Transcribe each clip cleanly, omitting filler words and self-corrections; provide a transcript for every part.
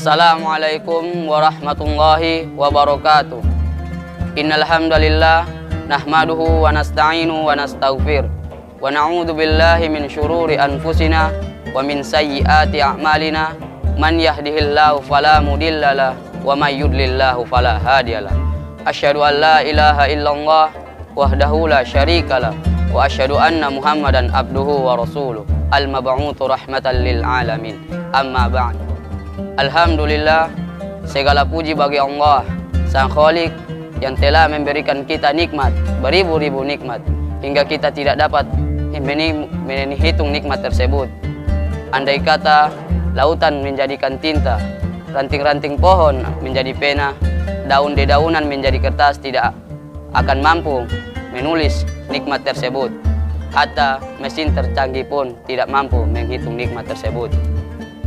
Assalamualaikum warahmatullahi wabarakatuh. Innal hamdalillah nahmaduhu wa nasta'inu wa nastaghfir wa na'udzu billahi min syururi anfusina wa min sayyiati a'malina. Man yahdihillahu fala mudhillalah wa may yudlillahu fala hadiyalah. Asyhadu an la ilaha illallah wahdahu la syarikalah wa asyhadu anna Muhammadan abduhu wa rasuluh al-mab'utsu rahmatan lil alamin. Amma ba'd. Alhamdulillah, segala puji bagi Allah Sang Khalik yang telah memberikan kita nikmat, beribu-ribu nikmat, hingga kita tidak dapat menghitung nikmat tersebut. Andai kata lautan menjadikan tinta, ranting-ranting pohon menjadi pena, daun-dedaunan menjadi kertas, tidak akan mampu menulis nikmat tersebut. Hatta mesin tercanggih pun tidak mampu menghitung nikmat tersebut.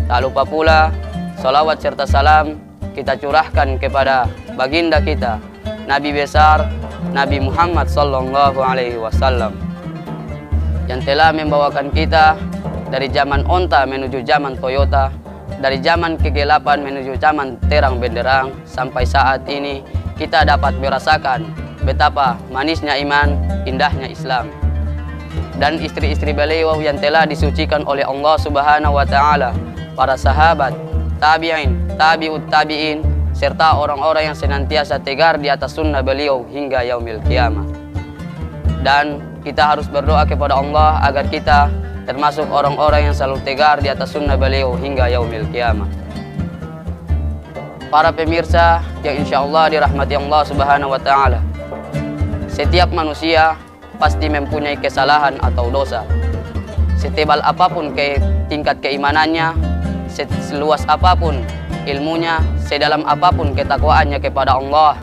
Tak lupa pula salawat serta salam kita curahkan kepada baginda kita, Nabi besar Nabi Muhammad sallallahu alaihi wasallam, yang telah membawakan kita dari zaman onta menuju zaman Toyota, dari zaman kegelapan menuju zaman terang benderang, sampai saat ini kita dapat merasakan betapa manisnya iman, indahnya Islam. Dan istri-istri beliau yang telah disucikan oleh Allah Subhanahu wa taala, para sahabat, tabi'in, tabi'ut tabi'in, serta orang-orang yang senantiasa tegar di atas sunnah beliau hingga yaumil qiyamah. Dan kita harus berdoa kepada Allah agar kita termasuk orang-orang yang selalu tegar di atas sunnah beliau hingga yaumil qiyamah. Para pemirsa yang insya Allah dirahmati Allah Subhanahu wa ta'ala, setiap manusia pasti mempunyai kesalahan atau dosa. Setebal apapun tingkat keimanannya, seluas apapun ilmunya, sedalam apapun ketakwaannya kepada Allah,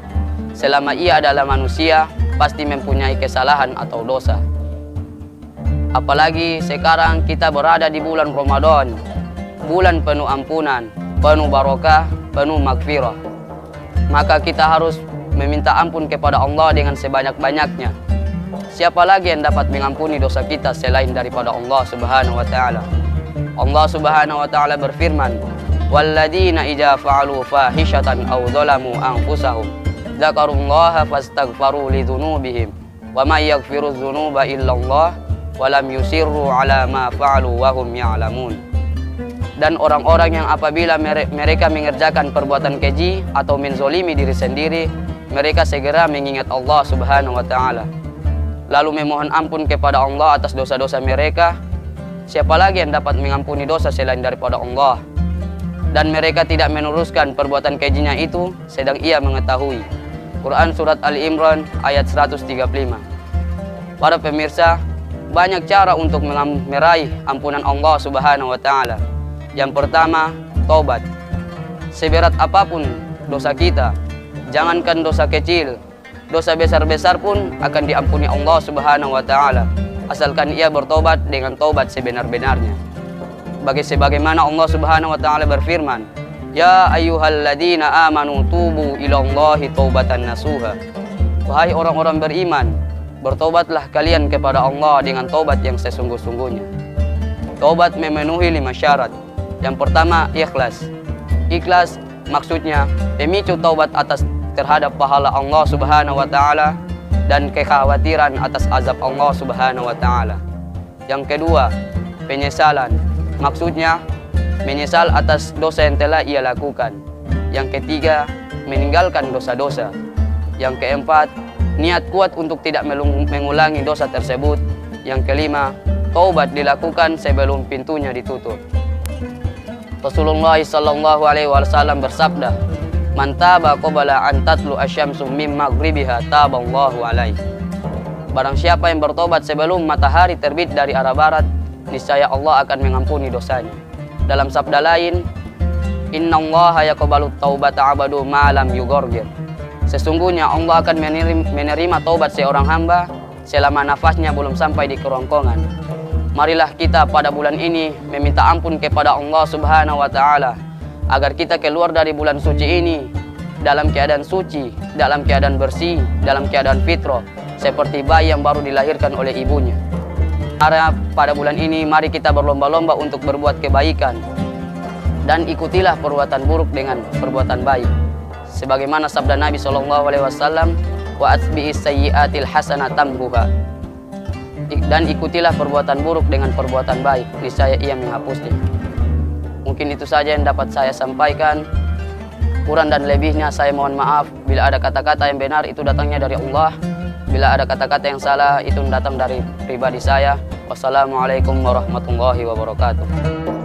selama ia adalah manusia, pasti mempunyai kesalahan atau dosa. Apalagi sekarang kita berada di bulan Ramadan, bulan penuh ampunan, penuh barokah, penuh magfirah. Maka kita harus meminta ampun kepada Allah dengan sebanyak-banyaknya. Siapa lagi yang dapat mengampuni dosa kita selain daripada Allah Subhanahu wa ta'ala? Allah Subhanahu wa ta'ala berfirman, "Walladzina idza fa'alu fahishatan aw dzalamu anfusahum dzakarullaha fastaghfaru lidzunubihim wa may yaghfiru dzunuba illallah wa lam yusirru 'ala ma fa'alu wa hum ya'lamun." Dan orang-orang yang apabila mereka mengerjakan perbuatan keji atau menzolimi diri sendiri, mereka segera mengingat Allah Subhanahu wa ta'ala, lalu memohon ampun kepada Allah atas dosa-dosa mereka. Siapa lagi yang dapat mengampuni dosa selain daripada Allah? Dan mereka tidak meneruskan perbuatan kejinya itu sedang ia mengetahui. Quran Surat Ali Imran ayat 135. Para pemirsa, banyak cara untuk meraih ampunan Allah Subhanahu wa ta'ala. Yang pertama, taubat. Seberat apapun dosa kita, jangankan dosa kecil, dosa besar-besar pun akan diampuni Allah Subhanahu wa ta'ala, asalkan ia bertobat dengan taubat sebenar-benarnya. Sebagaimana Allah Subhanahu wa ta'ala berfirman, "Ya ayyuhalladzina amanu tubu ilallahi taubatan nasuha." Wahai orang-orang beriman, bertobatlah kalian kepada Allah dengan taubat yang sesungguh-sungguhnya. Taubat memenuhi 5 syarat. Yang pertama, ikhlas. Ikhlas maksudnya pemicu taubat terhadap pahala Allah Subhanahu wa ta'ala dan kekhawatiran atas azab Allah Subhanahu wa ta'ala. Yang kedua, penyesalan. Maksudnya menyesal atas dosa yang telah ia lakukan. Yang ketiga, meninggalkan dosa-dosa. Yang keempat, niat kuat untuk tidak mengulangi dosa tersebut. Yang kelima, taubat dilakukan sebelum pintunya ditutup. Rasulullah sallallahu alaihi wasallam bersabda, "Man taba qabla an tatlu asyamsu min maghribiha taballahu alaihi." Barang siapa yang bertobat sebelum matahari terbit dari arah barat, niscaya Allah akan mengampuni dosanya. Dalam sabda lain, "Innallaha yaqbalu taubata 'abdu ma lam yughargir." Sesungguhnya Allah akan menerima taubat seorang hamba selama nafasnya belum sampai di kerongkongan. Marilah kita pada bulan ini meminta ampun kepada Allah Subhanahu wa ta'ala agar kita keluar dari bulan suci ini dalam keadaan suci, dalam keadaan bersih, dalam keadaan fitrah, seperti bayi yang baru dilahirkan oleh ibunya. Pada bulan ini mari kita berlomba-lomba untuk berbuat kebaikan. Dan ikutilah perbuatan buruk dengan perbuatan baik. Sebagaimana sabda Nabi SAW, wa atbi'is sayyi'atil hasanah tamhuha. Dan ikutilah perbuatan buruk dengan perbuatan baik, niscaya ia menghapusnya. Mungkin itu saja yang dapat saya sampaikan. Kurang dan lebihnya saya mohon maaf. Bila ada kata-kata yang benar itu datangnya dari Allah. Bila ada kata-kata yang salah itu datang dari pribadi saya. Wassalamualaikum warahmatullahi wabarakatuh.